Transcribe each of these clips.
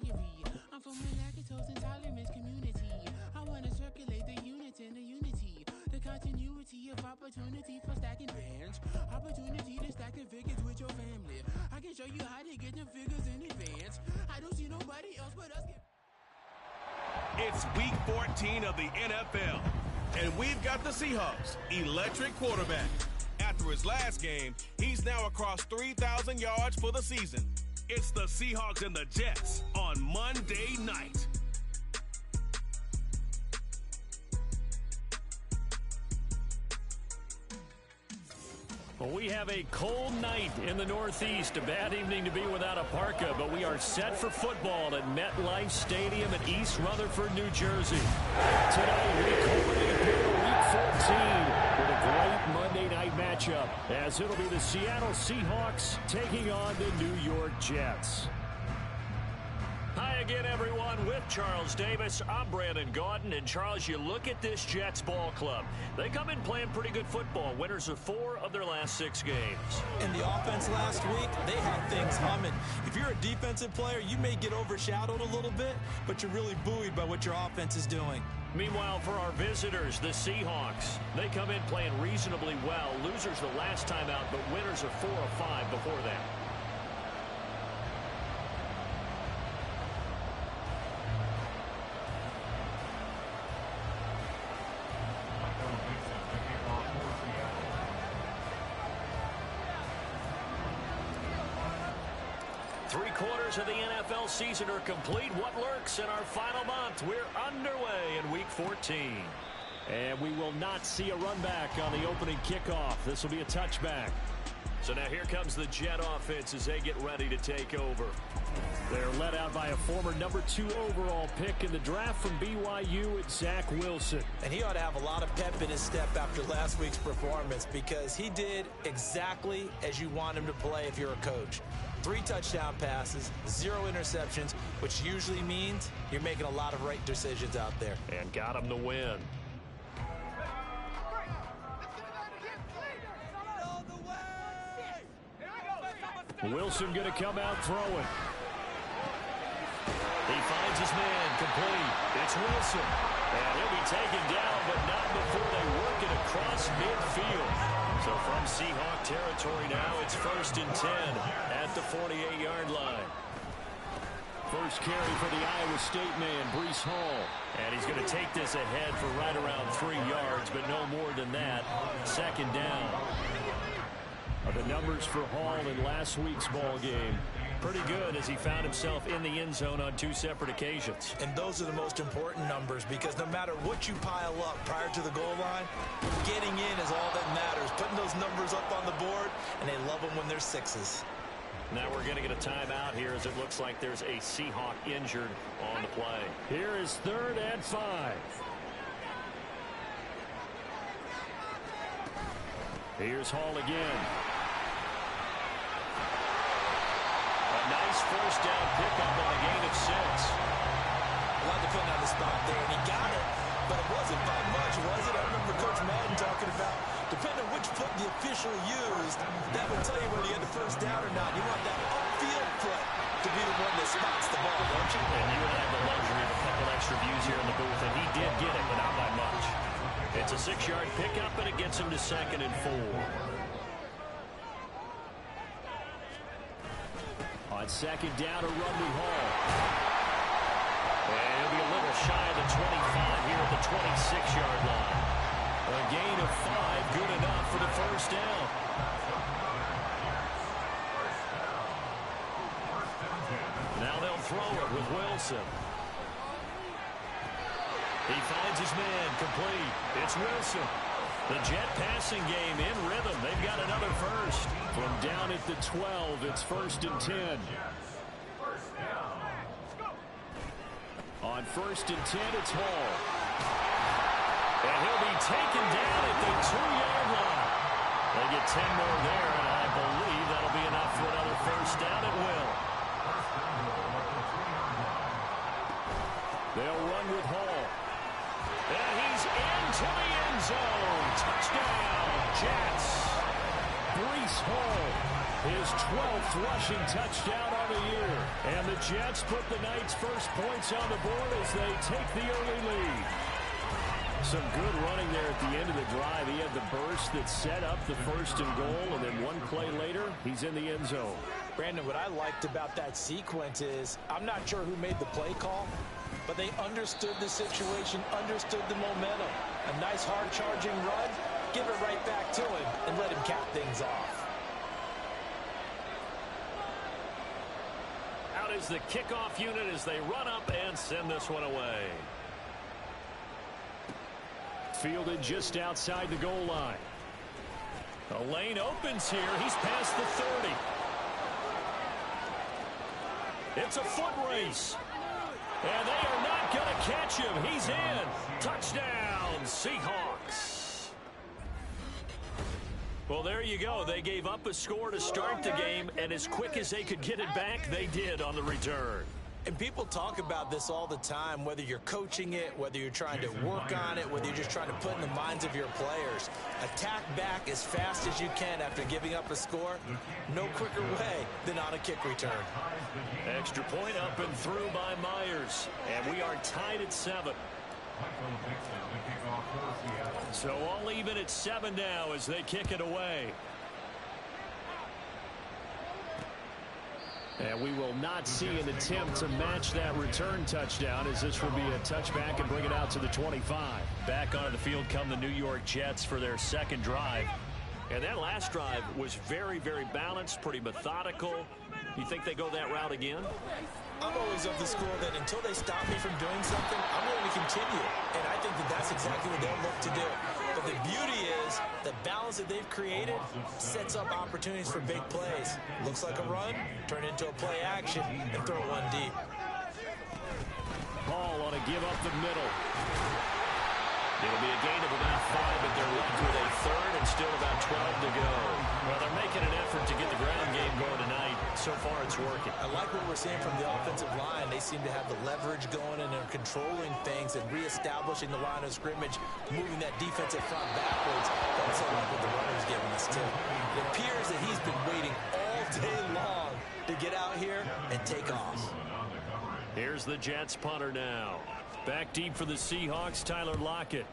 diary. I'm from a lactose intolerance community. I want to circulate the units and the unity. The continuity of opportunity for stacking bands. Opportunity to stack the figures with your family. I can show you how to get the figures in advance. I don't see nobody else but us. It's week 14 of the NFL, and we've got the Seahawks' electric quarterback. After his last game, he's now across 3,000 yards for the season. It's the Seahawks and the Jets on Monday night. Well, we have a cold night in the Northeast. A bad evening to be without a parka, but we are set for football at MetLife Stadium in East Rutherford, New Jersey. Today, we culminate Week 14 with a great Monday night matchup, as it'll be the Seattle Seahawks taking on the New York Jets. Hi again, everyone. With Charles Davis, I'm Brandon Gaudin. And, Charles, you look at this Jets ball club. They come in playing pretty good football. Winners of 4 of their last 6 games. In the offense last week, they had things humming. If you're a defensive player, you may get overshadowed a little bit, but you're really buoyed by what your offense is doing. Meanwhile, for our visitors, the Seahawks, they come in playing reasonably well. Losers the last time out, but winners of 4 of 5 before that. Three-quarters of the NFL season are complete. What lurks in our final month? We're underway in Week 14. And we will not see a run back on the opening kickoff. This will be a touchback. So now here comes the Jet offense as they get ready to take over. They're led out by a former number 2 overall pick in the draft from BYU, it's Zach Wilson. And he ought to have a lot of pep in his step after last week's performance, because he did exactly as you want him to play if you're a coach. 3 touchdown passes, 0 interceptions, which usually means you're making a lot of right decisions out there. And got him the win. Wilson going to come out throwing. He finds his man, complete. It's Wilson. And he'll be taken down, but not before they work it across midfield. So from Seahawk territory now, it's 1st and 10 at the 48-yard line. First carry for the Iowa State man, Breece Hall. And he's going to take this ahead for right around 3 yards, but no more than that. 2nd down. The numbers for Hall in last week's ball game, pretty good as he found himself in the end zone on 2 separate occasions. And those are the most important numbers, because no matter what you pile up prior to the goal line, getting in is all that matters. Putting those numbers up on the board, and they love them when they're 6s. Now we're going to get a timeout here as it looks like there's a Seahawk injured on the play. Here is 3rd and 5. Here's Hall again. Nice 1st down pickup on a gain of 6. A lot depending on the spot there, and he got it, but it wasn't by much, was it? I remember Coach Madden talking about, depending on which foot the official used, that would tell you whether you had the 1st down or not. You want that upfield foot to be the one that spots the ball, don't you? And you would have the luxury of a couple extra views here in the booth, and he did get it, but not by much. It's a 6-yard pickup, and it gets him to 2nd and 4. On 2nd down, a run to Hall. And he'll be a little shy of the 25 here at the 26-yard line. A gain of 5, good enough for the 1st down. Now they'll throw it with Wilson. He finds his man, complete. It's Wilson. The Jet passing game in rhythm. They've got another 1st. From down at the 12, it's 1st and 10. On 1st and 10, it's Hall. And he'll be taken down at the 2-yard line. They get 10 more there, and I believe that'll be enough for another 1st down at will. They'll run with Hall. And he's into the end zone. Touchdown, Jets. Breece Hall, his 12th rushing touchdown on the year. And the Jets put the Knights' first points on the board as they take the early lead. Some good running there at the end of the drive. He had the burst that set up the first and goal, and then one play later, he's in the end zone. Brandon, what I liked about that sequence is I'm not sure who made the play call, but they understood the situation, understood the momentum. A nice hard-charging run, give it right back to him, and let him cap things off. Out is the kickoff unit as they run up and send this one away. Fielded just outside the goal line. A lane opens here. He's past the 30. It's a foot race. And they are not going to catch him. He's in. Touchdown, Seahawks. Well, there you go. They gave up a score to start the game, and as quick as they could get it back, they did on the return. And people talk about this all the time, whether you're coaching it, whether you're trying to work on it, whether you're just trying to put in the minds of your players. Attack back as fast as you can after giving up a score. No quicker way than on a kick return. Extra point up and through by Myers. And we are tied at 7. So all even at 7 now as they kick it away. And we will not see an attempt to match that return touchdown, as this will be a touchback and bring it out to the 25. Back onto the field come the New York Jets for their second drive. And that last drive was very, very balanced, pretty methodical. You think they go that route again? I'm always of the school that until they stop me from doing something, I'm going to continue. And I think that that's exactly what they'll look to do. But the beauty is the balance that they've created sets up opportunities for big plays. Looks like a run, turn into a play action, and throw one deep. Hall on a give up the middle. It'll be a gain of about 5, but they're left with a third and still about 12 to go. Well, they're making an effort to get the ground game going tonight. So far, it's working. I like what we're seeing from the offensive line. They seem to have the leverage going, and they're controlling things and reestablishing the line of scrimmage, moving that defensive front backwards. That's like what the runner's giving us, too. It appears that he's been waiting all day long to get out here and take off. Here's the Jets punter now. Back deep for the Seahawks, Tyler Lockett.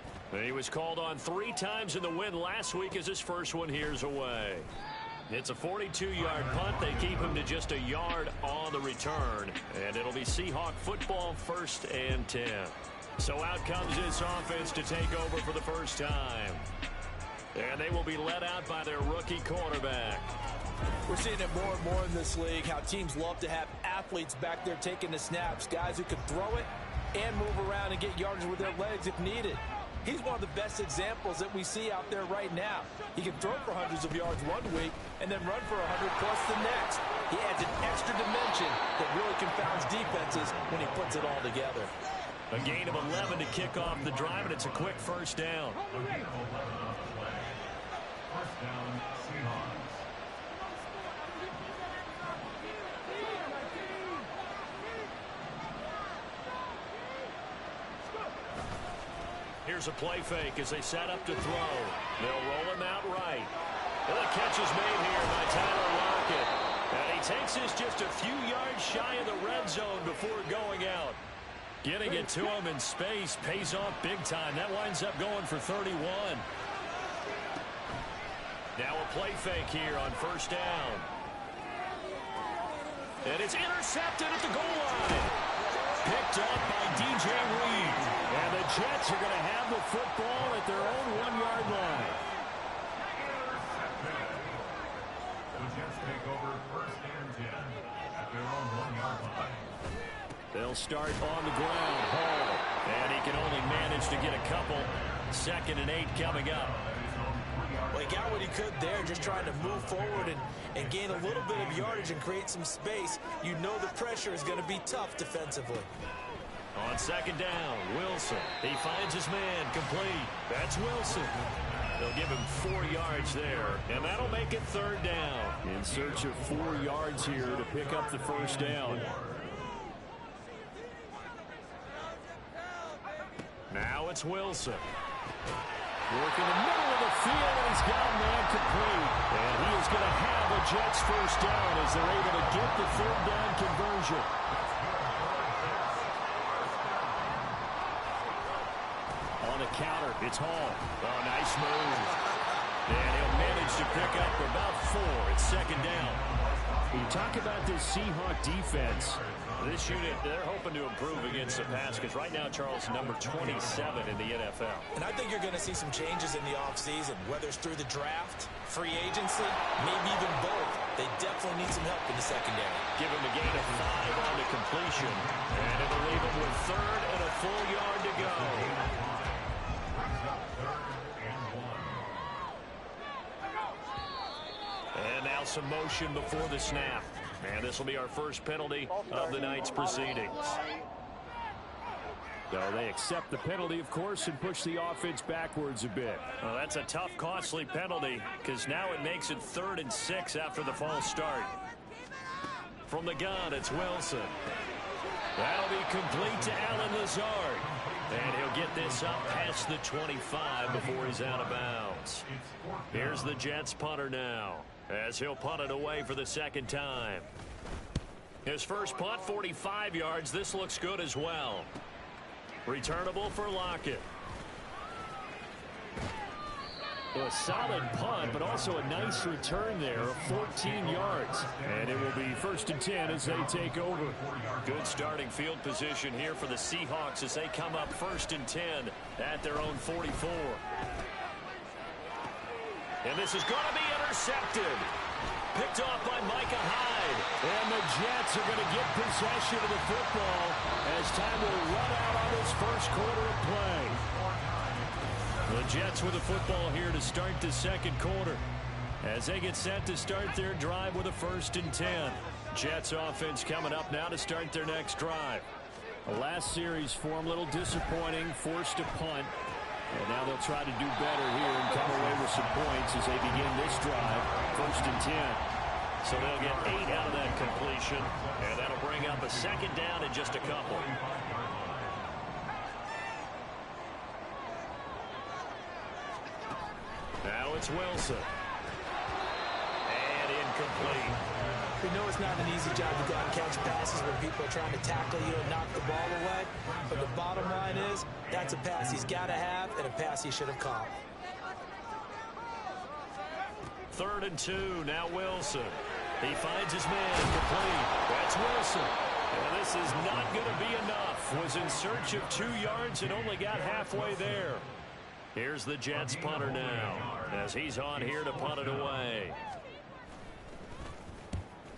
He was called on 3 times in the win last week as his first one here's away. It's a 42-yard punt. They keep him to just a yard on the return. And it'll be Seahawk football, 1st and 10. So out comes this offense to take over for the first time. And they will be led out by their rookie quarterback. We're seeing it more and more in this league, how teams love to have athletes back there taking the snaps, guys who can throw it and move around and get yardage with their legs if needed. He's one of the best examples that we see out there right now. He can throw for hundreds of yards one week and then run for 100 plus the next. He adds an extra dimension that really confounds defenses when he puts it all together. A gain of 11 to kick off the drive, and it's a quick first down. First down, Seahawks. Here's a play fake as they set up to throw. They'll roll him out right. And the catch is made here by Tyler Lockett. And he takes this just a few yards shy of the red zone before going out. Getting it to him in space pays off big time. That winds up going for 31. Now a play fake here on first down. And it's intercepted at the goal line. Picked up by DJ Reed. And the Jets are going to have the football at their own 1-yard line. The Jets take over 1st and 10 at their own 1-yard line. They'll start on the ground. Hall. And he can only manage to get a couple. 2nd and 8 coming up. Well, he got what he could there, just trying to move forward and gain a little bit of yardage and create some space. You know the pressure is going to be tough defensively. On 2nd down, Wilson. He finds his man complete. That's Wilson. They'll give him 4 yards there, and that'll make it 3rd down. In search of 4 yards here to pick up the first down. Now it's Wilson. Working the middle of the field, and he's got a man complete. And he is going to have a Jets first down as they're able to get the third down conversion. On the counter, it's Hall. Oh, nice move. And he'll manage to pick up about 4. It's second down. When you talk about this Seahawk defense, this unit, they're hoping to improve against the pass because right now, Charles, number 27 in the NFL. And I think you're going to see some changes in the offseason, whether it's through the draft, free agency, maybe even both. They definitely need some help in the secondary. Give him a gain of 5 on the completion. And it'll leave him with 3rd and a full yard to go. And now some motion before the snap. And this will be our first penalty of the night's proceedings. So they accept the penalty, of course, and push the offense backwards a bit. Well, that's a tough, costly penalty because now it makes it 3rd and 6 after the false start. From the gun, it's Wilson. That'll be complete to Allen Lazard. And he'll get this up past the 25 before he's out of bounds. Here's the Jets punter now, as he'll punt it away for the second time. His first punt, 45 yards. This looks good as well. Returnable for Lockett. A solid punt, but also a nice return there of 14 yards. And it will be 1st and 10 as they take over. Good starting field position here for the Seahawks as they come up 1st and 10 at their own 44. And this is going to be intercepted. Picked off by Micah Hyde. And the Jets are going to get possession of the football as time will run out on this first quarter of play. The Jets with the football here to start the second quarter as they get set to start their drive with a 1st and 10. Jets offense coming up now to start their next drive. The last series for them, a little disappointing, forced a punt. And now they'll try to do better here and come away with some points as they begin this drive, 1st and 10. So they'll get 8 out of that completion, and that'll bring up a second down in just a couple. Now it's Wilson. And incomplete. We know it's not an easy job to go out and catch passes when people are trying to tackle you and knock the ball away. But the bottom line is, that's a pass he's got to have and a pass he should have caught. 3rd and 2, now Wilson. He finds his man complete. That's Wilson. And this is not going to be enough. Was in search of 2 yards and only got halfway there. Here's the Jets punter now as he's on here to punt it away.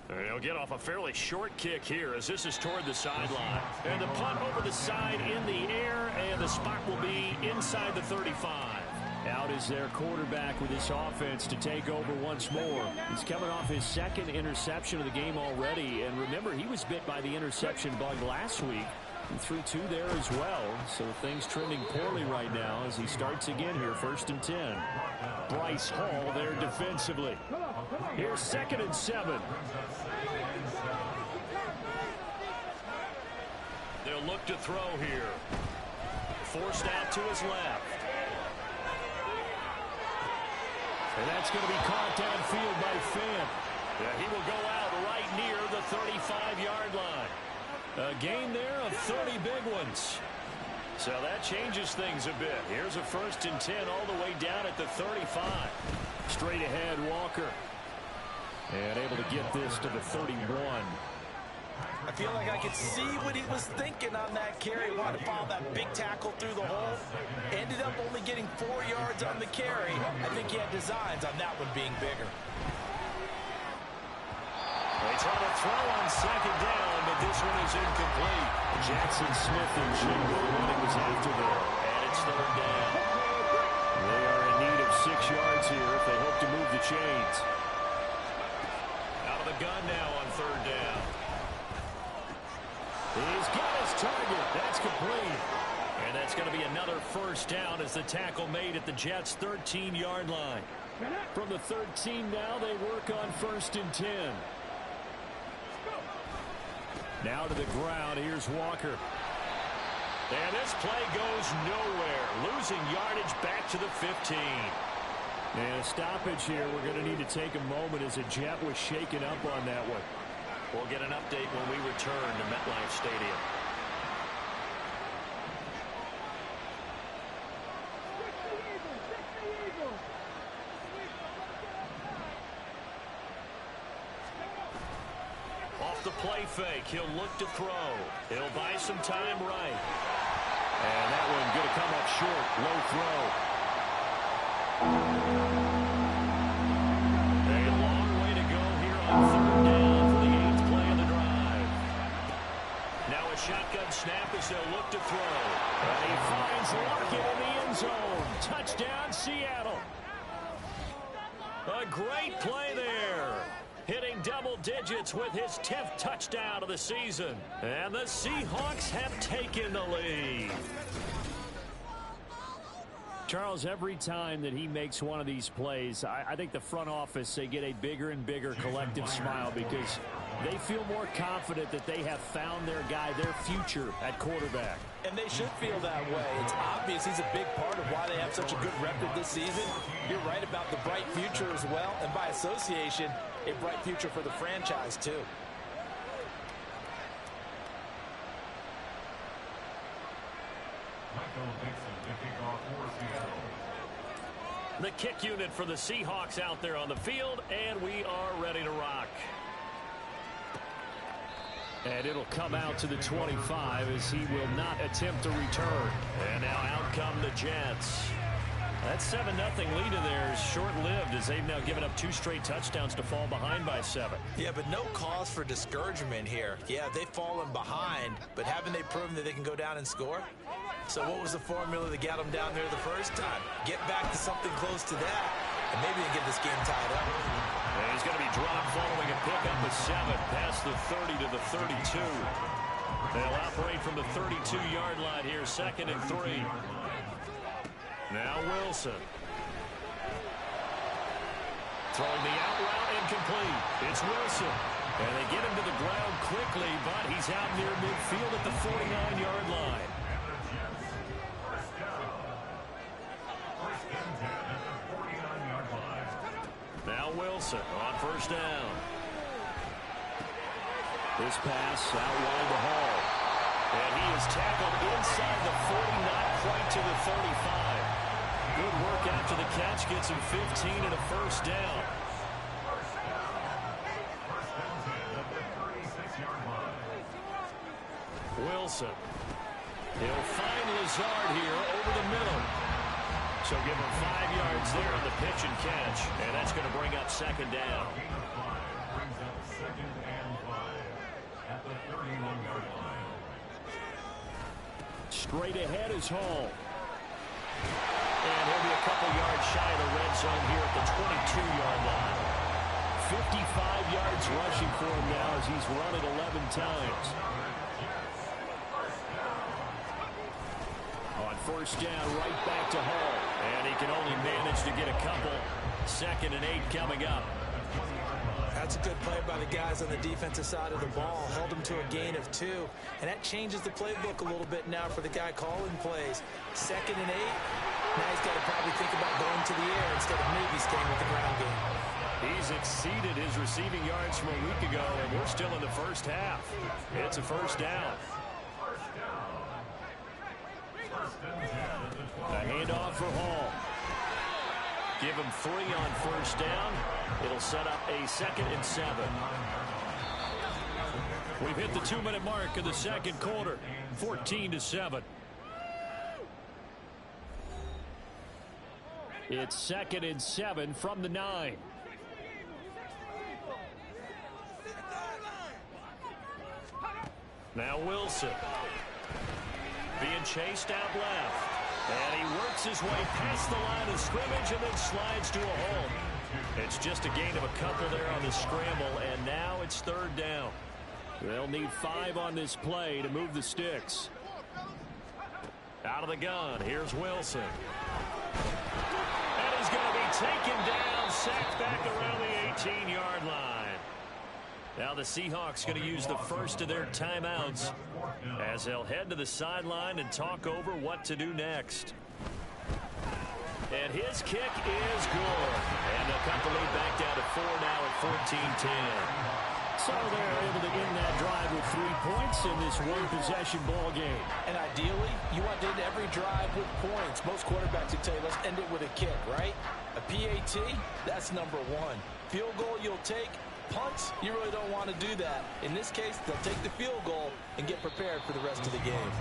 And he'll get off a fairly short kick here as this is toward the sideline. And the punt over the side in the air, and the spot will be inside the 35. Out is their quarterback with this offense to take over once more. He's coming off his 2nd interception of the game already. And remember, he was bit by the interception bug last week. He threw 2 there as well. So things trending poorly right now as he starts again here, 1st and 10. Bryce Hall there defensively. Here's 2nd and 7. They'll look to throw here. Forced out to his left. And that's going to be caught downfield by Finn. Yeah, he will go out right near the 35-yard line. A gain there of 30 big ones. So that changes things a bit. Here's a 1st and 10 all the way down at the 35. Straight ahead, Walker. And able to get this to the 31. I feel like I could see what he was thinking on that carry. Wanted to follow that big tackle through the hole. Ended up only getting 4 yards on the carry. I think he had designs on that one being bigger. They try to throw on 2nd down, but this one is incomplete. Jackson Smith and Jigba running was after there, and it's 3rd down. They are in need of 6 yards here if they hope to move the chains. Out of the gun now on 3rd down. He's got his target. That's complete. And that's going to be another 1st down as the tackle made at the Jets' 13-yard line. From the 13 now, they work on 1st and 10. Now to the ground. Here's Walker. And this play goes nowhere. Losing yardage back to the 15. And a stoppage here. We're going to need to take a moment as a jet was shaken up on that one. We'll get an update when we return to MetLife Stadium. Off the play fake, he'll look to throw. He'll buy some time right. And that one going to come up short. Low throw. A long way to go here on third down for the 8th play of the drive. Now a shotgun snap as they'll look to throw. And he finds Lockett in the end zone. Touchdown, Seattle. A great play there. Hitting double digits with his 10th touchdown of the season. And the Seahawks have taken the lead. Charles, every time that he makes one of these plays, I think the front office, they get a bigger and bigger collective smile because they feel more confident that they have found their guy, their future at quarterback. And they should feel that way. It's obvious he's a big part of why they have such a good record this season. You're right about the bright future as well, and by association, a bright future for the franchise too. The kick unit for the Seahawks out there on the field, and we are ready to rock. And it'll come out to the 25 as he will not attempt to return. And now out come the Jets. That 7-0 lead in there is short-lived as they've now given up 2 straight touchdowns to fall behind by 7. Yeah, but no cause for discouragement here. Yeah, they've fallen behind, but haven't they proven that they can go down and score? So what was the formula that got them down there the first time? Get back to something close to that, and maybe they get this game tied up. And he's going to be dropped following a pickup of 7 past the 30 to the 32. They'll operate from the 32-yard line here, 2nd and 3. Now Wilson. Throwing the out route incomplete. It's Wilson. And they get him to the ground quickly, but he's out near midfield at the 49-yard line. Now Wilson on first down. This pass out wide to Hall. And he is tackled inside the 40, not quite to the 35. Good work after the catch, gets him 15 and a first down. Wilson. He'll find Lazard here over the middle. So give him 5 yards there on the pitch and catch. And that's going to bring up 2nd down. Brings up 2nd and 5 at the 31-yard line. Straight ahead is Hall. And he'll be a couple yards shy of the red zone here at the 22-yard line. 55 yards rushing for him now as he's run it 11 times. On first down, right back to Hall. And he can only manage to get a couple. 2nd and 8 coming up. That's a good play by the guys on the defensive side of the ball. Held them to a gain of 2. And that changes the playbook a little bit now for the guy calling plays. 2nd and 8. Now he's got to probably think about going to the air instead of maybe staying with the ground game. He's exceeded his receiving yards from a week ago, and we're still in the first half. It's a first down. A handoff for Hall. Give him 3 on first down. It'll set up a 2nd and 7. We've hit the 2-minute mark of the second quarter. 14-7. It's 2nd and 7 from the 9. Now Wilson. Being chased out left. And he works his way past the line of scrimmage and then slides to a hole. It's just a gain of a couple there on the scramble, and now it's 3rd down. They'll need 5 on this play to move the sticks. Out of the gun, here's Wilson. And he's going to be taken down, sacked back around the 18-yard line. Now the Seahawks going to use the first of their timeouts as they'll head to the sideline and talk over what to do next. And his kick is good. And they'll cut the lead back down to 4 now at 14-10. So they're able to end that drive with 3 points in this one-possession ball game. And ideally, you want to end every drive with points. Most quarterbacks would tell you, let's end it with a kick, right? A PAT, that's number 1. Field goal you'll take. Punts, you really don't want to do that. In this case, they'll take the field goal and get prepared for the rest of the game.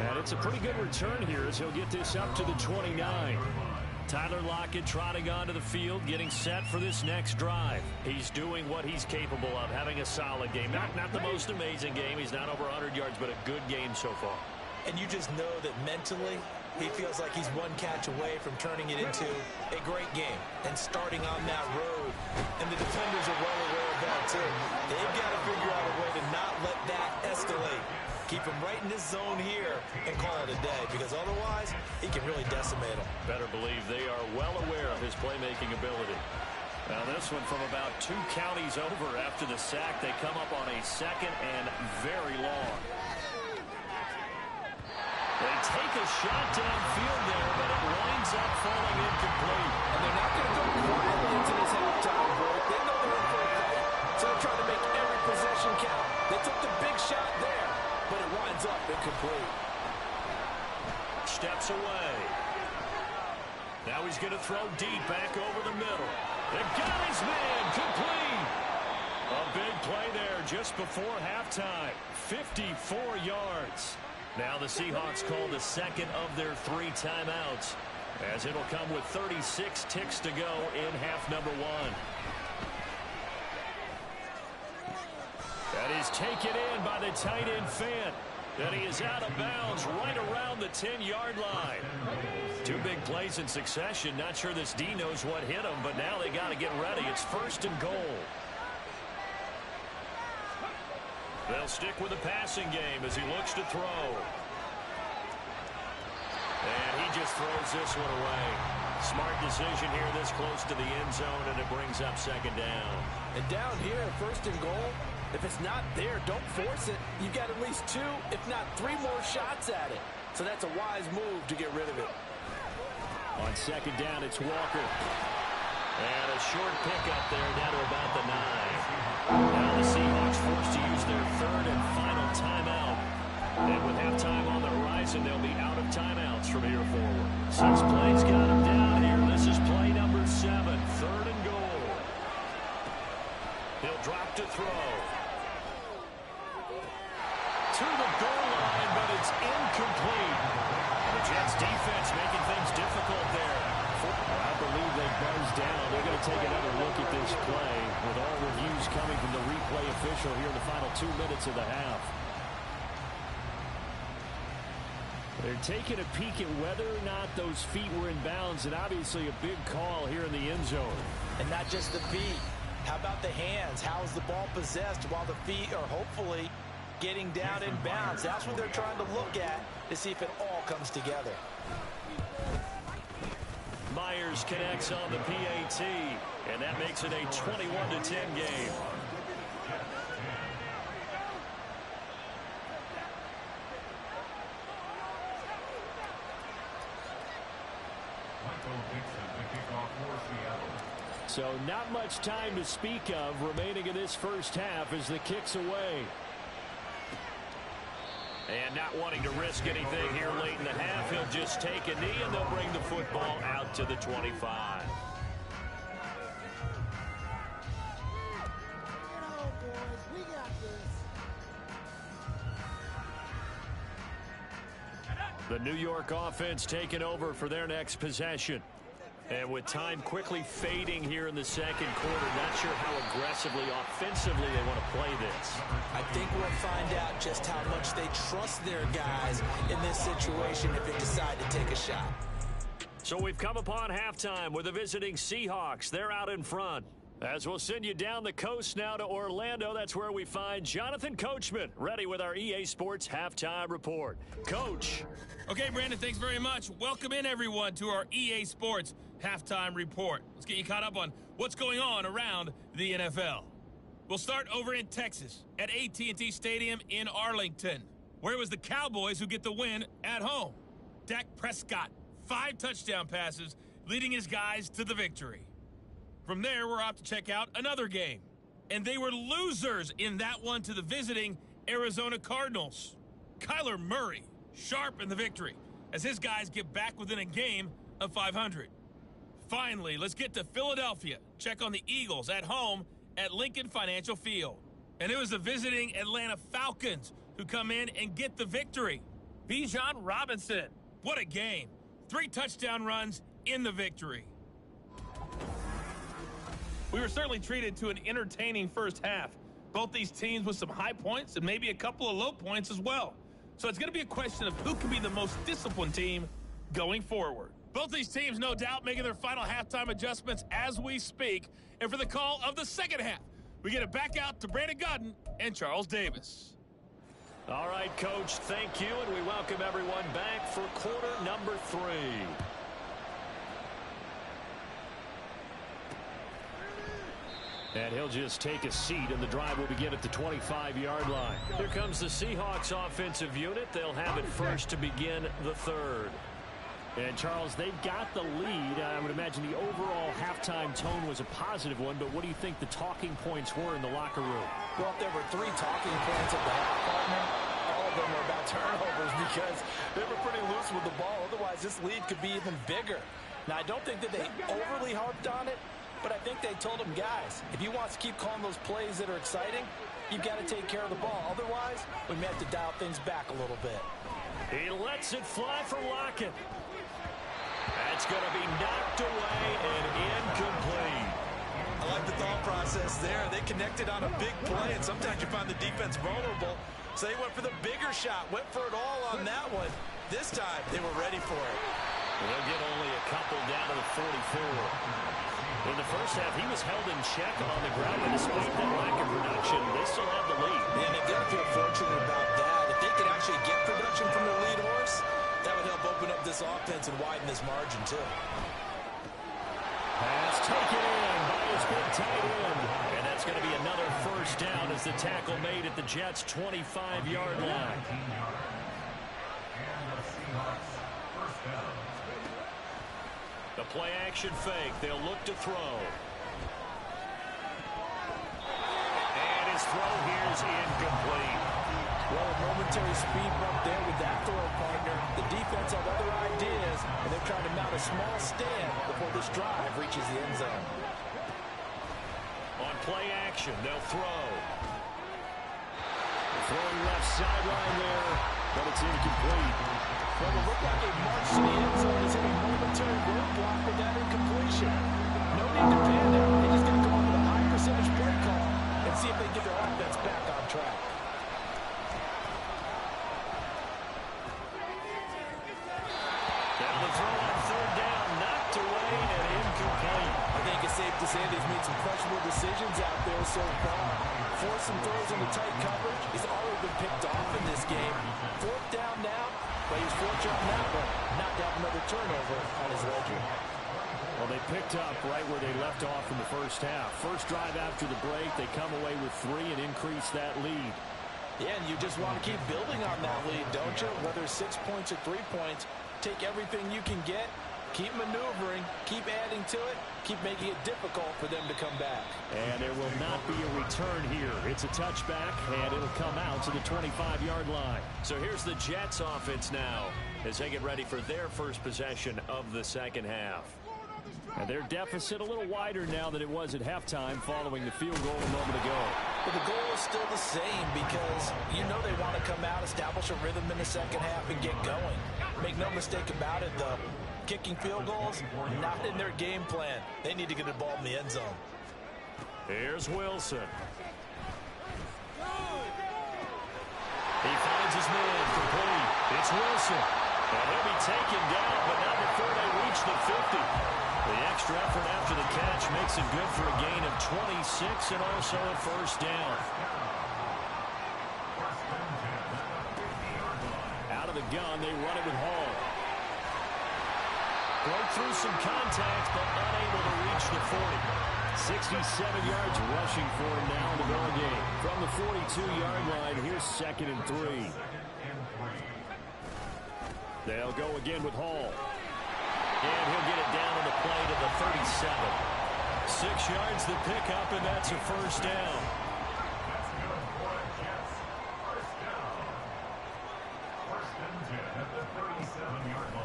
And it's a pretty good return here as he'll get this up to the 29. Tyler Lockett trotting onto the field, getting set for this next drive. He's doing what he's capable of, having a solid game. Not the most amazing game. He's not over 100 yards, but a good game so far. And you just know that mentally, he feels like he's one catch away from turning it into a great game and starting on that road. And the defenders are well aware of that, too. They've got to figure out a way to not let that escalate. Keep him right in this zone here and call it a day, because otherwise he can really decimate him. Better believe they are well aware of his playmaking ability. Now this one from about 2 counties over after the sack. They come up on a second and very long. They take a shot downfield there, but it winds up falling incomplete. And they're not going to go quietly into this halftime break. They know they're in for a fight, so they're trying to make every possession count. They took the big shot there, but it winds up incomplete. Steps away. Now he's going to throw deep back over the middle. They got his man complete. A big play there just before halftime. 54 yards. Now the Seahawks call the second of their 3 timeouts, as it'll come with 36 ticks to go in half number 1. That is taken in by the tight end Fant. And he is out of bounds right around the 10-yard line. 2 big plays in succession. Not sure this D knows what hit him, but now they got to get ready. It's 1st and goal. They'll stick with the passing game as he looks to throw. And he just throws this one away. Smart decision here this close to the end zone, and it brings up 2nd down. And down here at 1st and goal, if it's not there, don't force it. You've got at least 2, if not 3 more shots at it. So that's a wise move to get rid of it. On 2nd down, it's Walker. And a short pickup there down to about the 9. Now the Seahawks forced to use their 3rd and final timeout. And with halftime on the horizon, they'll be out of timeouts from here forward. 6 plays got them down here. This is play number 7, 3rd and goal. He'll drop to throw. To the goal line, but it's incomplete. The Jets defense making things difficult there. I believe they buzzed down. They're going to take another look at this play with all reviews coming from the replay official here in the final 2 minutes of the half. They're taking a peek at whether or not those feet were in bounds, and obviously a big call here in the end zone. And not just the feet. How about the hands? How is the ball possessed while the feet are hopefully getting down in bounds? That's what they're trying to look at to see if it all comes together. Myers connects on the PAT, and that makes it a 21-10 game. So not much time to speak of remaining in this first half as the kick's away. And not wanting to risk anything here late in the half, he'll just take a knee and they'll bring the football out to the 25. The New York offense taking over for their next possession. And with time quickly fading here in the second quarter, not sure how aggressively, offensively they want to play this. I think we'll find out just how much they trust their guys in this situation if they decide to take a shot. So we've come upon halftime with the visiting Seahawks. They're out in front. As we'll send you down the coast now to Orlando, that's where we find Jonathan Coachman, ready with our EA Sports Halftime Report. Coach. Okay, Brandon, thanks very much. Welcome in, everyone, to our EA Sports Halftime Report. Let's get you caught up on what's going on around the NFL. We'll start over in Texas at AT&T Stadium in Arlington, where it was the Cowboys who get the win at home. Dak Prescott, 5 touchdown passes, leading his guys to the victory. From there, we're off to check out another game. And they were losers in that one to the visiting Arizona Cardinals. Kyler Murray, sharp in the victory, as his guys get back within a game of 500. Finally, let's get to Philadelphia. Check on the Eagles at home at Lincoln Financial Field. And it was the visiting Atlanta Falcons who come in and get the victory. Bijan Robinson, what a game. 3 touchdown runs in the victory. We were certainly treated to an entertaining first half. Both these teams with some high points and maybe a couple of low points as well. So it's going to be a question of who can be the most disciplined team going forward. Both these teams, no doubt, making their final halftime adjustments as we speak. And for the call of the second half, we get it back out to Brandon Godden and Charles Davis. All right, Coach, thank you, and we welcome everyone back for quarter number 3. And he'll just take a seat, and the drive will begin at the 25-yard line. Here comes the Seahawks offensive unit. They'll have it first to begin the third. And, Charles, they've got the lead. I would imagine the overall halftime tone was a positive one, but what do you think the talking points were in the locker room? Well, if there were 3 talking points at the half, partner, all of them were about turnovers because they were pretty loose with the ball. Otherwise, this lead could be even bigger. Now, I don't think that they overly harped on it, but I think they told them, guys, if you want to keep calling those plays that are exciting, you've got to take care of the ball. Otherwise, we may have to dial things back a little bit. He lets it fly for Lockett. That's going to be knocked away and incomplete. I like the thought process there. They connected on a big play, and sometimes you find the defense vulnerable. So they went for the bigger shot, went for it all on that one. This time, they were ready for it. They'll get only a couple down to the 44. In the first half, he was held in check on the ground, and despite that lack of production, they still have the lead. And they've got to feel fortunate about that. If they could actually get production from their lead horse, that would help open up this offense and widen this margin, too. Pass taken in by his big tight end. And that's going to be another first down as the tackle made at the Jets' 25-yard line. The play-action fake. They'll look to throw. And his throw here is incomplete. Well, a momentary speed bump there with that throw, partner. The defense had other ideas, and they're trying to mount a small stand before this drive reaches the end zone. On play action, they'll throw. Throwing left sideline there, but it's incomplete. Well, it looked like a march to the end zone is in a momentary roadblock with that incompletion. No need to panic. They just got to come up with a high percentage play call and see if they get their offense back on track. Down the throw on third down, knocked away and incomplete. I think it's safe to say they've made some questionable decisions out there so far. Forced some throws into tight coverage. He's already been picked off in this game. 4th down now, but he's fortunate on that one. Not to have another turnover on his ledger. Well, they picked up right where they left off in the first half. First drive after the break, they come away with 3 and increase that lead. Yeah, and you just want to keep building on that lead, don't you? Whether it's 6 points or 3 points, take everything you can get, keep maneuvering, keep adding to it, keep making it difficult for them to come back. And there will not be a return here. It's a touchback, and it'll come out to the 25-yard line. So here's the Jets offense now as they get ready for their first possession of the second half. And their deficit a little wider now than it was at halftime following the field goal a moment ago. But the goal is still the same because you know they want to come out, establish a rhythm in the second half, and get going. Make no mistake about it, though. Kicking field goals, not in their game plan. They need to get the ball in the end zone. Here's Wilson. He finds his man complete. It's Wilson. And he'll be taken down, but not before they reach the 50. The extra effort after the catch makes it good for a gain of 26 and also a first down. Out of the gun, they run it with Hall. Broke through some contact, but unable to reach the 40. 67 yards rushing for him now in the ball game. From the 42-yard line, here's 2nd and 3. They'll go again with Hall. And he'll get it down on the play to the 37. 6 yards the pickup, and that's a first down.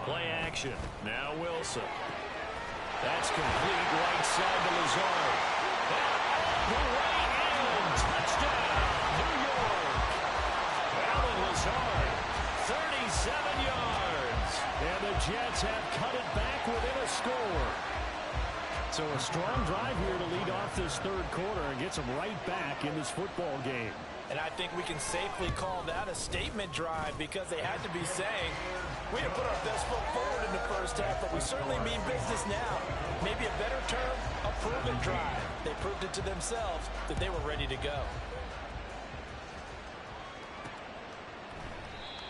Play action. Now Wilson. That's complete right side to Lazard. The way in. Touchdown, New York. Alan Lazard, 37 yards. And the Jets have cut it back within a score. So a strong drive here to lead off this third quarter and gets them right back in this football game. And I think we can safely call that a statement drive because they had to be saying, we have put our best foot forward in the first half, but we certainly mean business now. Maybe a better term, a proven drive. They proved it to themselves that they were ready to go.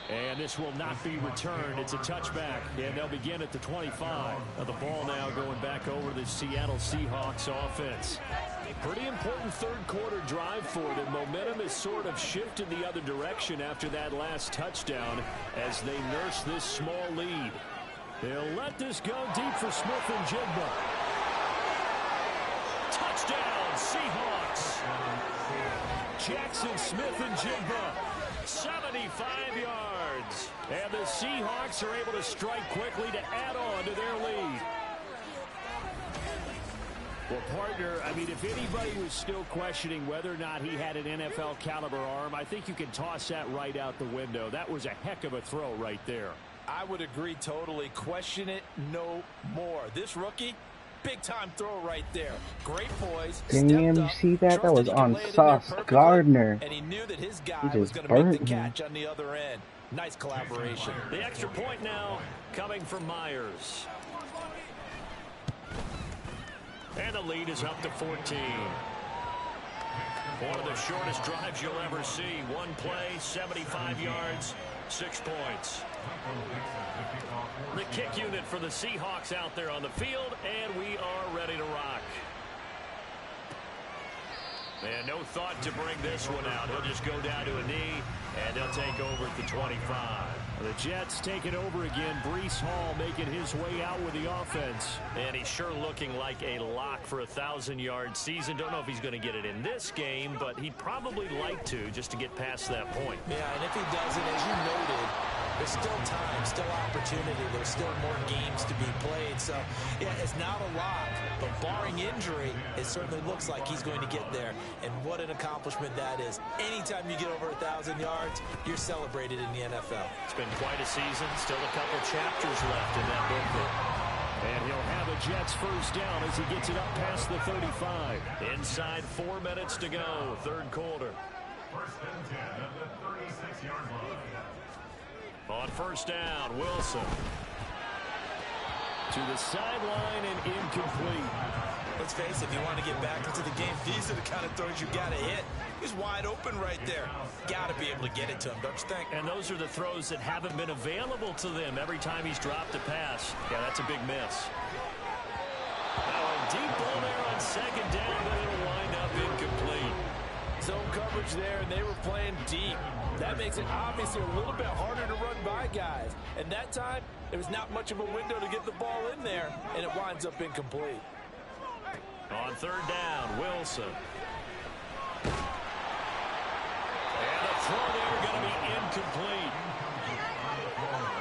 And this will not be returned. It's a touchback, and they'll begin at the 25. Now the ball now going back over to the Seattle Seahawks offense. Pretty important third quarter drive for them. Momentum has sort of shifted the other direction after that last touchdown as they nurse this small lead. They'll let this go deep for Smith and Jigba. Touchdown, Seahawks. Jackson Smith and Jigba, 75 yards. And the Seahawks are able to strike quickly to add on to their lead. Well, partner, I mean, if anybody was still questioning whether or not he had an NFL caliber arm, I think you can toss that right out the window. That was a heck of a throw right there. I would agree totally. Question it no more. This rookie, big-time throw right there. Great poise. Damn, you see that? That was on Sauce Gardner. And he knew that his guy was going to make the catch on the other end. Nice collaboration. The extra point now coming from Myers. And the lead is up to 14. One of the shortest drives you'll ever see. One play, 75 yards, 6 points. The kick unit for the Seahawks out there on the field, and we are ready to rock. And no thought to bring this one out. He'll just go down to a knee, and they'll take over at the 25. The Jets take it over again. Breece Hall making his way out with the offense. And he's sure looking like a lock for a 1,000-yard season. Don't know if he's going to get it in this game, but he'd probably like to just to get past that point. Yeah, and if he doesn't, as you noted, there's still time, still opportunity. There's still more games to be played. So, yeah, it's not a lock, but barring injury, it certainly looks like he's going to get there. And what an accomplishment that is. Anytime you get over 1,000 yards, you're celebrated in the NFL. It's been quite a season. Still a couple chapters left in that booklet. And he'll have a Jets first down as he gets it up past the 35. Inside 4 minutes to go, third quarter. First and 10 at the 36-yard line. On first down, Wilson. To the sideline and incomplete. Let's face it, if you want to get back into the game, these are the kind of throws you got to hit. He's wide open right there. Got to be able to get it to him, don't you think? And those are the throws that haven't been available to them every time he's dropped a pass. Yeah, that's a big miss. Now a deep ball there on second down, but it'll wind up incomplete. Zone coverage there, and they were playing deep. That makes it obviously a little bit harder to run by guys. And that time, there was not much of a window to get the ball in there, and it winds up incomplete. On third down, Wilson. And the throw there going to be incomplete.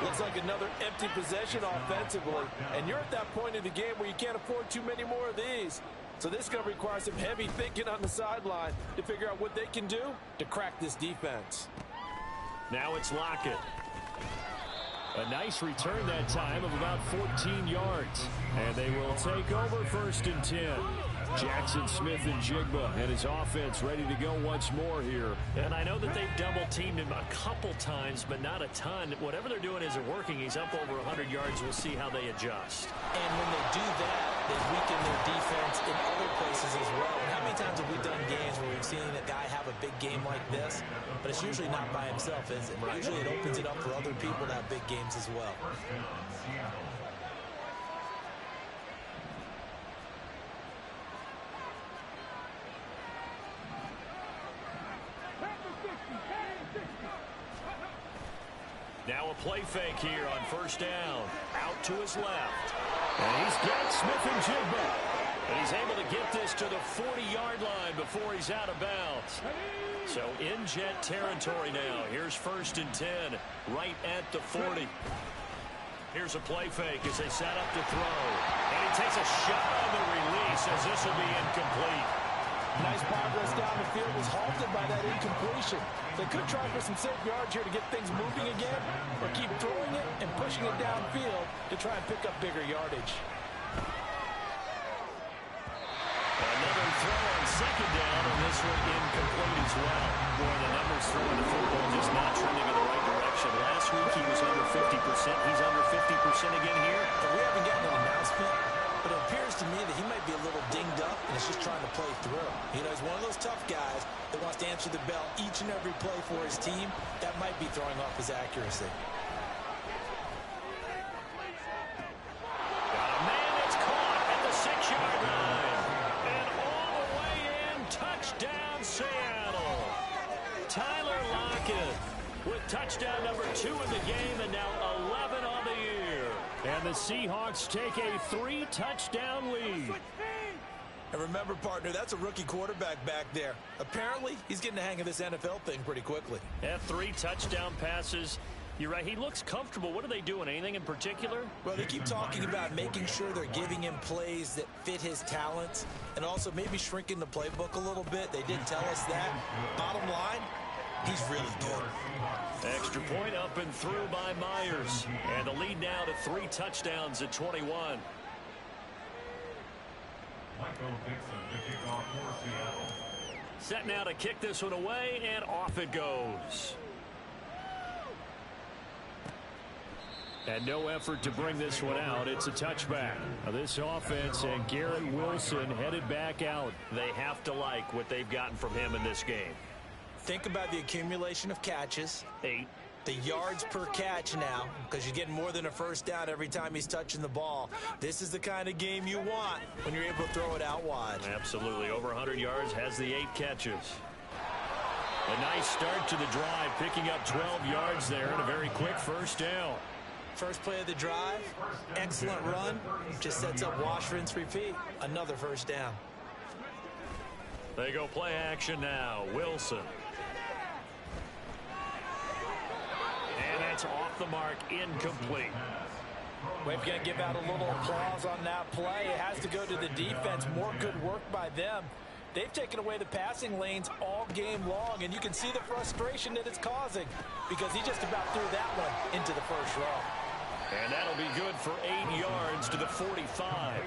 Looks like another empty possession offensively. And you're at that point in the game where you can't afford too many more of these. So this is going to require some heavy thinking on the sideline to figure out what they can do to crack this defense. Now it's Lockett. A nice return that time of about 14 yards. And they will take over first and 10. Jackson Smith and Jigba and his offense ready to go once more here. And I know that they've double-teamed him a couple times, but not a ton. Whatever they're doing isn't working. He's up over 100 yards. We'll see how they adjust. And when they do that, they weaken their defense in other places as well. And how many times have we done games where we've seen a guy have a big game like this, but it's usually not by himself, is it? Usually it opens it up for other people to have big games as well. a play fake here on first down. Out to his left. And he's got Smith and Jigba. And he's able to get this to the 40-yard line before he's out of bounds. So in Jet territory now. Here's 1st and 10, right at the 40. Here's a play fake as they set up to throw. And he takes a shot on the release as this will be incomplete. Nice progress down the field, was halted by that incompletion. They could try for some safe yards here to get things moving again, or keep throwing it and pushing it downfield to try and pick up bigger yardage. Another throw on 2nd down, and this one incomplete as well. Boy, the numbers throwing the football just not trending in the right direction. Last week he was under 50%. He's under 50% again here. We haven't gotten an announcement, but it appears to me that he might be a little dinged up and is just trying to play through. You know, he's one of those tough guys that wants to answer the bell each and every play for his team. That might be throwing off his accuracy. Got a man that's caught at the 6-yard line. And all the way in, touchdown Seattle. Tyler Lockett with touchdown number 2 in the game and now 11 on the year. And the Seahawks take a 3-touchdown lead. And remember, partner, that's a rookie quarterback back there. Apparently, he's getting the hang of this NFL thing pretty quickly. At 3 touchdown passes. You're right. He looks comfortable. What are they doing? Anything in particular? Well, they keep talking about making sure they're giving him plays that fit his talents and also maybe shrinking the playbook a little bit. They did tell us that. Bottom line, he's really good. Extra point up and through by Myers. And the lead now to 3 touchdowns at 21. Michael Dixon to kick off for Seattle. Set now to kick this one away, and off it goes. And no effort to bring this one out. It's a touchback. Now this offense and Garrett Wilson headed back out. They have to like what they've gotten from him in this game. Think about the accumulation of catches. 8. The yards per catch now, because you're getting more than a first down every time he's touching the ball. This is the kind of game you want when you're able to throw it out wide. Absolutely. Over 100 yards, has the 8 catches. A nice start to the drive, picking up 12 yards there and a very quick first down. First play of the drive, excellent run, just sets up wash, rinse, repeat. Another first down. They go play action now. Wilson. And that's off the mark, incomplete. We're going to give out a little applause on that play. It has to go to the defense. More good work by them. They've taken away the passing lanes all game long, and you can see the frustration that it's causing because he just about threw that one into the first row. And that'll be good for 8 yards to the 45.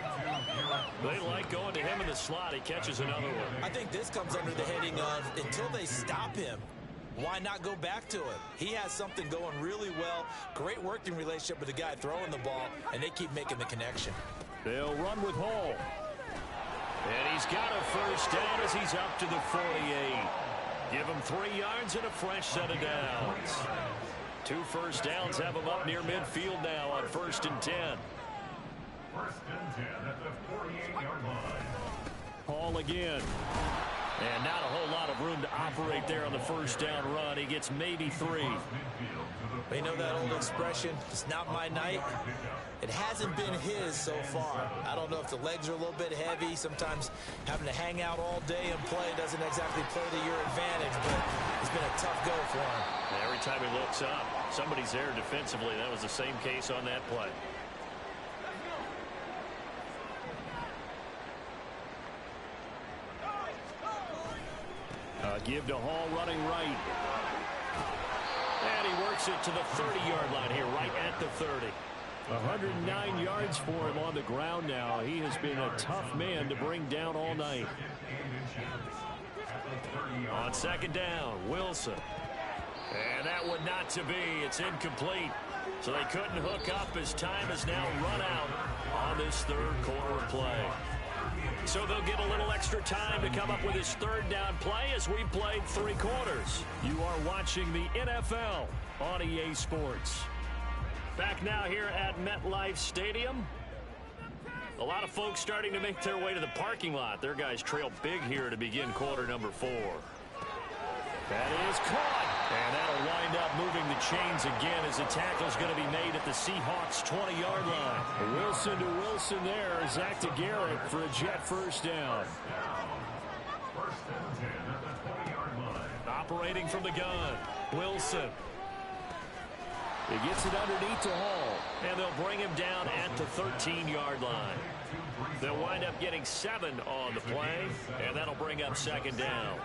They like going to him in the slot. He catches another one. I think this comes under the heading of until they stop him, why not go back to it? He has something going really well. Great working relationship with the guy throwing the ball, and they keep making the connection. They'll run with Hall. And he's got a first down as he's up to the 48. Give him 3 yards and a fresh set of downs. 2 first downs have him up near midfield now on 1st and 10. 1st and 10 at the 48-yard line. Hall again. And not a whole lot of room to operate there on the first down run. He gets maybe 3. You know that old expression, it's not my night. It hasn't been his so far. I don't know if the legs are a little bit heavy. Sometimes having to hang out all day and play doesn't exactly play to your advantage, but it's been a tough go for him. Every time he looks up, somebody's there defensively. That was the same case on that play. Give to Hall running right. And he works it to the 30-yard line here, right at the 30. 109 yards for him on the ground now. He has been a tough man to bring down all night. On 2nd down, Wilson. And that one not to be. It's incomplete. So they couldn't hook up as time has now run out on this 3rd quarter play. So they'll get a little extra time to come up with his 3rd down play as we played 3 quarters. You are watching the NFL on EA Sports. Back now here at MetLife Stadium. A lot of folks starting to make their way to the parking lot. Their guys trail big here to begin quarter number 4. That is caught. And that'll wind up moving the chains again as the tackle's going to be made at the Seahawks 20-yard line. Wilson to Wilson there. Zach to Garrett for a Jet first down. First and 10 at the 20-yard line. Operating from the gun, Wilson. He gets it underneath to Hall, and they'll bring him down at the 13-yard line. They'll wind up getting 7 on the play, and that'll bring up second down.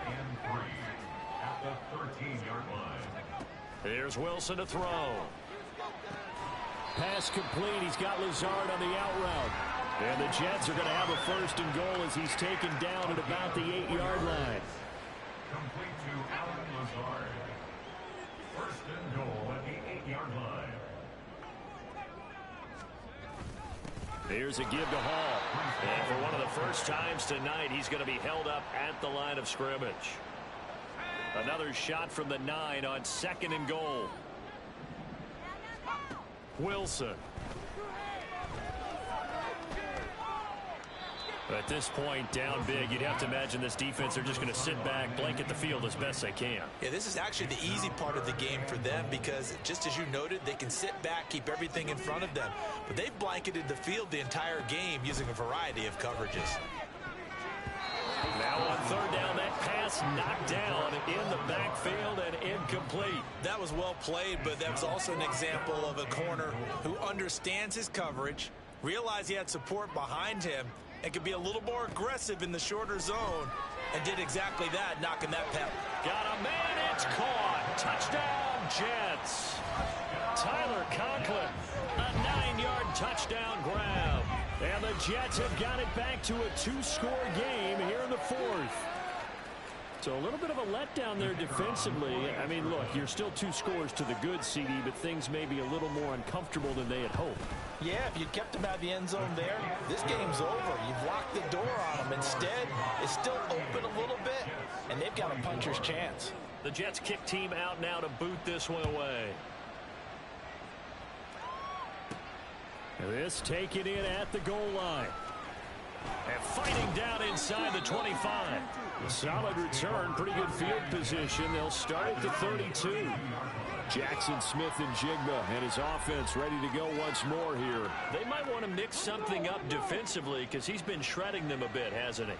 At the 13-yard line. Here's Wilson to throw. Pass complete. He's got Lazard on the out route. And the Jets are going to have a first and goal as he's taken down at about the 8-yard line. Complete to Alan Lazard. First and goal at the 8-yard line. Here's a give to Hall. And for one of the first times tonight, he's going to be held up at the line of scrimmage. Another shot from the 9 on second and goal. Wilson. At this point, down big, you'd have to imagine this defense are just going to sit back, blanket the field as best they can. Yeah, this is actually the easy part of the game for them because, just as you noted, they can sit back, keep everything in front of them. But they've blanketed the field the entire game using a variety of coverages. Now on third down, that pass knocked down in the backfield and incomplete. That was well played, but that was also an example of a corner who understands his coverage, realized he had support behind him, and could be a little more aggressive in the shorter zone, and did exactly that, knocking that pass. Got a man, it's caught. Touchdown, Jets. Tyler Conklin, a 9-yard touchdown grab. And the Jets have got it back to a 2-score game here in the 4th. So a little bit of a letdown there defensively. I mean, look, you're still 2 scores to the good, CD, but things may be a little more uncomfortable than they had hoped. Yeah, if you'd kept them out of the end zone there, this game's over. You've locked the door on them. Instead, it's still open a little bit, and they've got a puncher's chance. The Jets kick team out now to boot this one away. This taken in at the goal line. And fighting down inside the 25. A solid return, pretty good field position. They'll start at the 32. Jackson Smith and Jigba and his offense ready to go once more here. They might want to mix something up defensively because he's been shredding them a bit, hasn't he?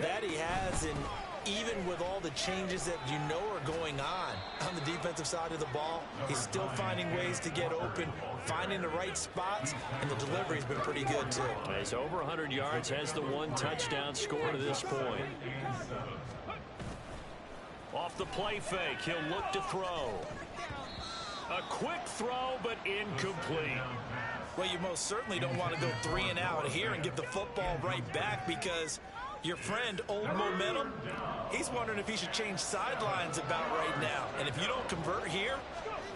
That he has, and even with all the changes that you know are going on the defensive side of the ball, he's still finding ways to get open, finding the right spots, and the delivery's been pretty good too. He's over 100 yards, has the 1 touchdown score to this point. Off the play fake, he'll look to throw. A quick throw, but incomplete. Well, you most certainly don't want to go 3 and out here and give the football right back because your friend, Old Momentum, he's wondering if he should change sidelines about right now. And if you don't convert here,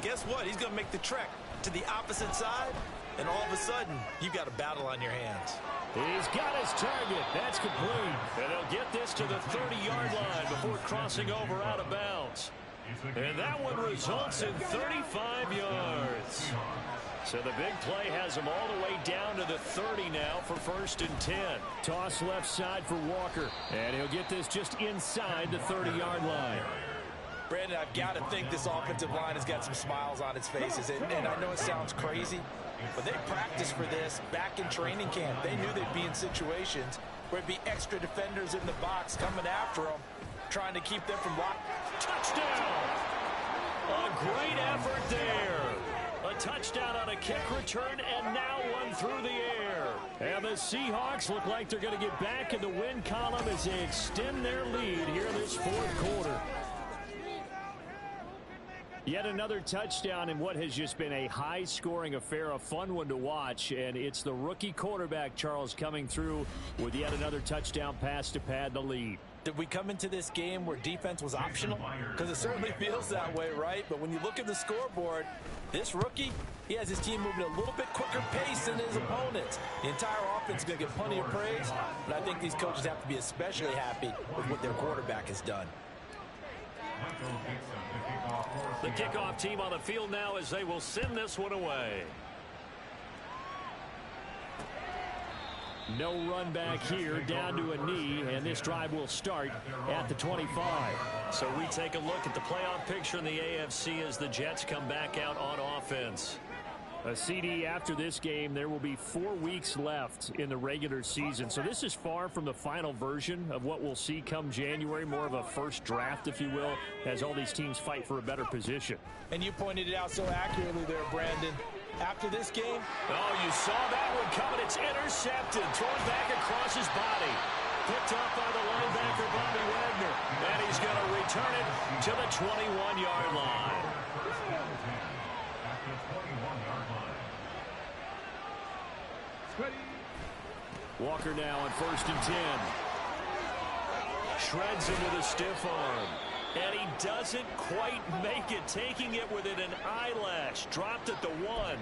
guess what? He's going to make the trek to the opposite side, and all of a sudden, you've got a battle on your hands. He's got his target. That's complete. And they'll get this to the 30-yard line before crossing over out of bounds. And that one results in 35 yards. So the big play has him all the way down to the 30 now for first and 10. Toss left side for Walker. And he'll get this just inside the 30-yard line. Brandon, I've got to think this offensive line has got some smiles on its faces. And I know it sounds crazy, but they practiced for this back in training camp. They knew they'd be in situations where it'd be extra defenders in the box coming after them, trying to keep them from lock. Touchdown! A great effort there. A touchdown on a kick return, and now one through the air. And the Seahawks look like they're going to get back in the win column as they extend their lead here this 4th quarter. Yet another touchdown in what has just been a high-scoring affair, a fun one to watch, and it's the rookie quarterback, Charles, coming through with yet another touchdown pass to pad the lead. Did we come into this game where defense was optional? Because it certainly feels that way, right? But when you look at the scoreboard, this rookie, he has his team moving at a little bit quicker pace than his opponents. The entire offense is going to get plenty of praise, but I think these coaches have to be especially happy with what their quarterback has done. The kickoff team on the field now as they will send this one away. No run back here, down to a knee, and this drive will start at the 25. So we take a look at the playoff picture in the AFC as the Jets come back out on offense. A CD after this game, there will be 4 weeks left in the regular season. So this is far from the final version of what we'll see come January, more of a first draft, if you will, as all these teams fight for a better position. And you pointed it out so accurately there, Brandon. After this game, oh, you saw that one coming. It's intercepted. Thrown back across his body. Picked up by the linebacker, Bobby Wagner. And he's going to return it to the 21-yard line. Walker now on 1st and 10. Shreds him with a stiff arm. And he doesn't quite make it, taking it within an eyelash. Dropped at the 1.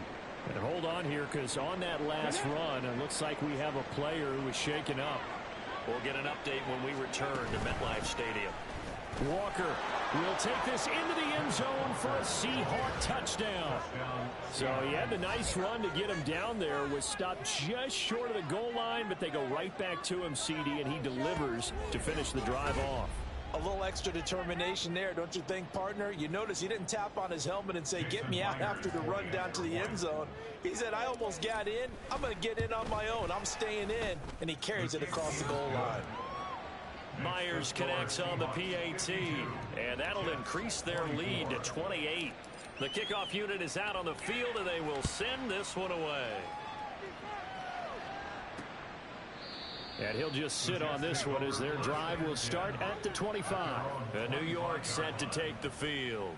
And hold on here, because on that last run, it looks like we have a player who is shaken up. We'll get an update when we return to MetLife Stadium. Walker will take this into the end zone for a Seahawk touchdown. So he had the nice run to get him down there, was stopped just short of the goal line, but they go right back to him, CD, and he delivers to finish the drive off. a little extra determination there, don't you think, partner? You notice he didn't tap on his helmet and say, get me out after the run down to the end zone. He said, I almost got in. I'm going to get in on my own. I'm staying in. And he carries it across the goal line. Myers connects on the PAT, and that'll increase their lead to 28. The kickoff unit is out on the field, and they will send this one away. And he'll just sit on this one as their drive will start at the 25. And New York set to take the field.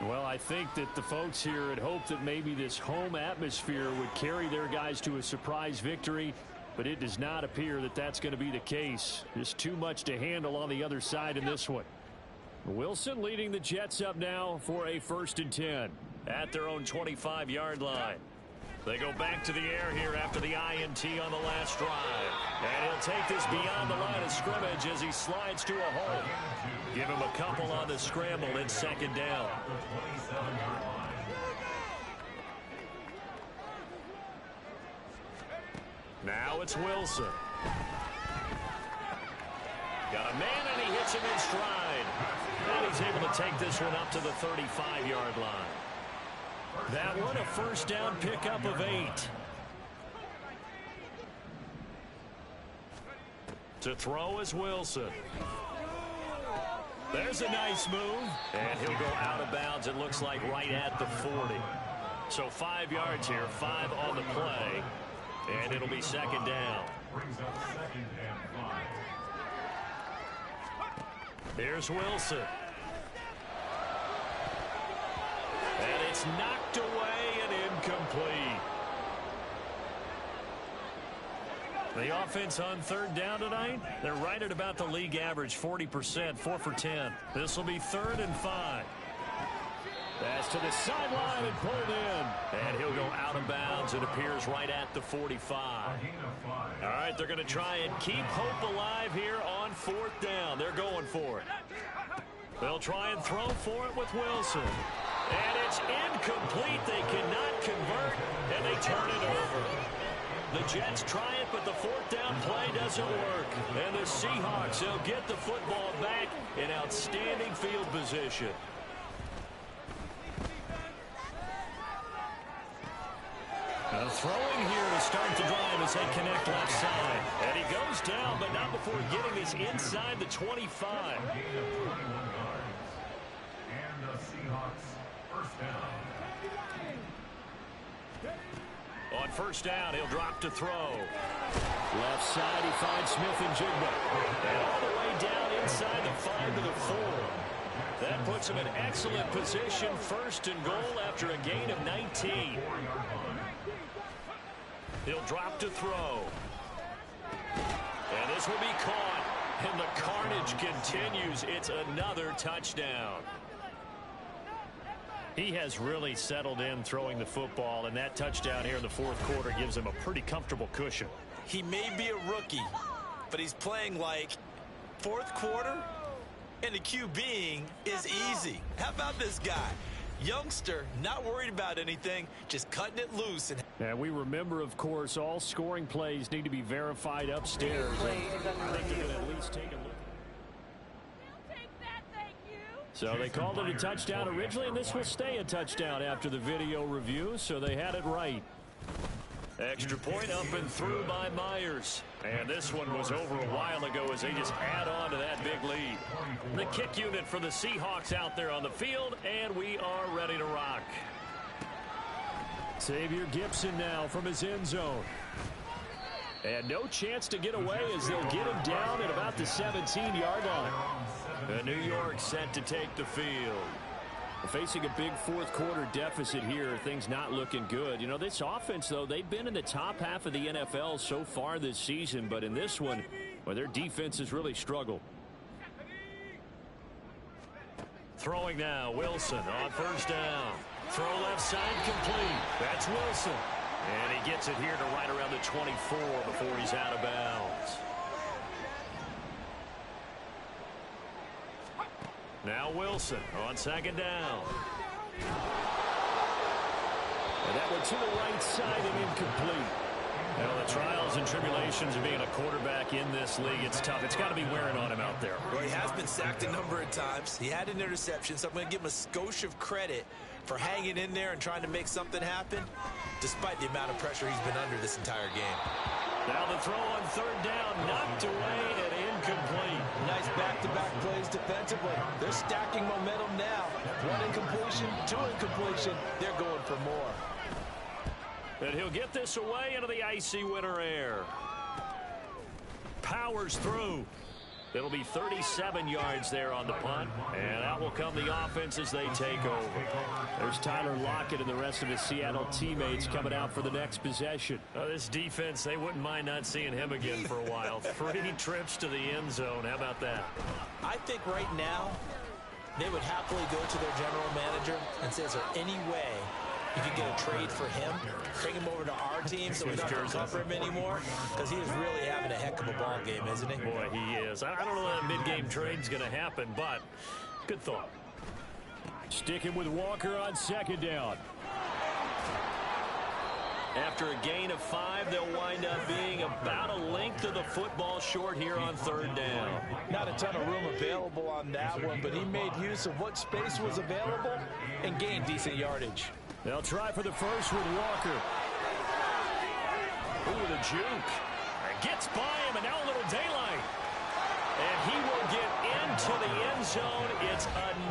Well, I think that the folks here had hoped that maybe this home atmosphere would carry their guys to a surprise victory, but it does not appear that that's going to be the case. Just too much to handle on the other side in this one. Wilson leading the Jets up now for a 1st and 10. At their own 25-yard line. They go back to the air here after the INT on the last drive. And he'll take this beyond the line of scrimmage as he slides to a hole. Give him a couple on the scramble in 2nd down. Now it's Wilson. Got a man and he hits him in stride. And he's able to take this one up to the 35-yard line. That one a 1st down pickup of 8. To throw is Wilson. There's a nice move. And he'll go out of bounds, it looks like, right at the 40. So 5 yards here, 5 on the play. And it'll be 2nd down. Here's Wilson. And it's knocked away and incomplete. The offense on 3rd down tonight, they're right at about the league average, 40%, 4 for 10. This will be 3rd and 5. Pass to the sideline and pulled in. And he'll go out of bounds. It appears right at the 45. All right, they're going to try and keep hope alive here on 4th down. They're going for it. They'll try and throw for it with Wilson. And it's incomplete. They cannot convert, and they turn it over. The Jets try it, but the 4th down play doesn't work. And the Seahawks, they'll get the football back in outstanding field position. Now throwing here to start the drive as they connect left side. And he goes down, but not before getting this inside the 25. And the Seahawks first down. On 1st down, he'll drop to throw. Left side, he finds Smith and Jigba. And all the way down inside the 5 to the 4. That puts him in excellent position, 1st and goal after a gain of 19. He'll drop to throw. And this will be caught. And the carnage continues. It's another touchdown. He has really settled in throwing the football, and that touchdown here in the 4th quarter gives him a pretty comfortable cushion. He may be a rookie, but he's playing like 4th quarter, and the QBing is easy. How about this guy? Youngster, not worried about anything, just cutting it loose and And we remember, of course, all scoring plays need to be verified upstairs. I think they're going to at least take a look. So they called it a touchdown originally, and this will stay a touchdown after the video review, so they had it right. Extra point up and through by Myers. And this one was over a while ago as they just add on to that big lead. The kick unit for the Seahawks out there on the field, and we are ready to rock. Xavier Gibson now from his end zone. And no chance to get away as they'll get him down at about the 17-yard line. The New York set to take the field. Facing a big fourth-quarter deficit here, things not looking good. You know, this offense, though, they've been in the top half of the NFL so far this season, but in this one, well, their defense has really struggled. Throwing now, Wilson on first down. Throw left side complete. That's Wilson. And he gets it here to right around the 24 before he's out of bounds. Now Wilson on second down. And that one to the right side and incomplete. Now the trials and tribulations of being a quarterback in this league, it's tough. It's got to be wearing on him out there. Well, he has been sacked a number of times. He had an interception, so I'm going to give him a skosh of credit for hanging in there and trying to make something happen, despite the amount of pressure he's been under this entire game. Now the throw on third down, knocked away and incomplete. Nice back-to-back plays defensively. They're stacking momentum now. One incompletion, two incompletion. They're going for more. And he'll get this away into the icy winter air. Powers through. It'll be 37 yards there on the punt, and out will come the offense as they take over. There's Tyler Lockett and the rest of his Seattle teammates coming out for the next possession. This defense, they wouldn't mind not seeing him again for a while. 3 trips to the end zone. How about that? I think right now they would happily go to their general manager and say, is there any way you could get a trade for him, bring him over to our team so we don't have to cover him anymore? Because he is really having a heck of a ball game, isn't he? Boy, he is. I don't know that a mid-game trade's going to happen, but good thought. Sticking with Walker on second down. After a gain of 5, they'll wind up being about a length of the football short here on third down. Not a ton of room available on that one, but he made use of what space was available and gained decent yardage. They'll try for the first with Walker. Ooh, the juke. Gets by him, and now a little daylight. And he will get into the end zone. It's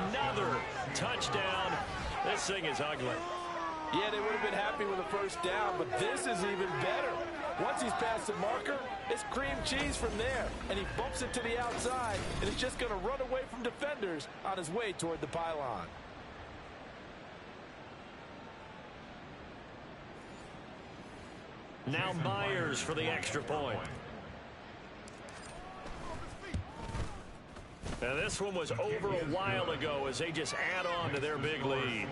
another touchdown. This thing is ugly. Yeah, they would have been happy with the first down, but this is even better. Once he's past the marker, it's cream cheese from there. And he bumps it to the outside, and it's just going to run away from defenders on his way toward the pylon. Now Myers for the extra point. And this one was over a while ago as they just add on to their big lead.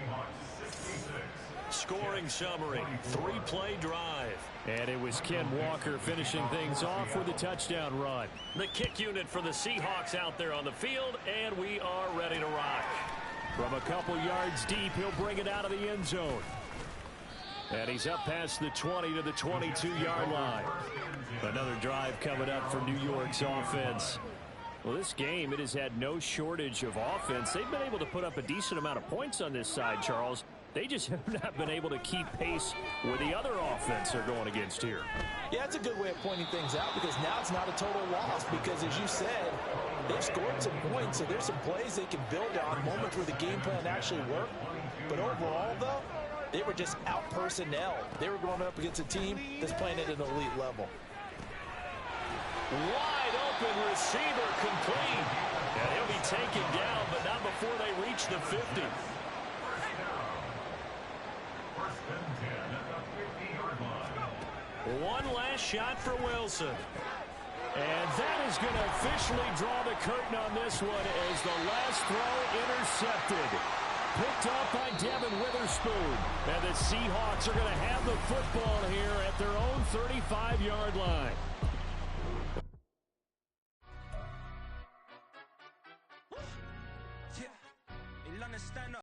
Scoring summary, 3-play drive. And it was Ken Walker finishing things off with a touchdown run. The kick unit for the Seahawks out there on the field, and we are ready to rock. From a couple yards deep, he'll bring it out of the end zone. And he's up past the 20 to the 22-yard line. Another drive coming up for New York's offense. Well, this game, it has had no shortage of offense. They've been able to put up a decent amount of points on this side, Charles. They just have not been able to keep pace with the other offense they're going against here. Yeah, that's a good way of pointing things out because now it's not a total loss because, as you said, they've scored some points, so there's some plays they can build on, moments where the game plan actually worked. But overall, though, they were just out-personnel. They were going up against a team that's playing at an elite level. Wide open receiver complete. And he'll be taken down, but not before they reach the 50. One last shot for Wilson. And that is going to officially draw the curtain on this one as the last throw intercepted. Picked up by Devin Witherspoon. And the Seahawks are going to have the football here at their own 35-yard line.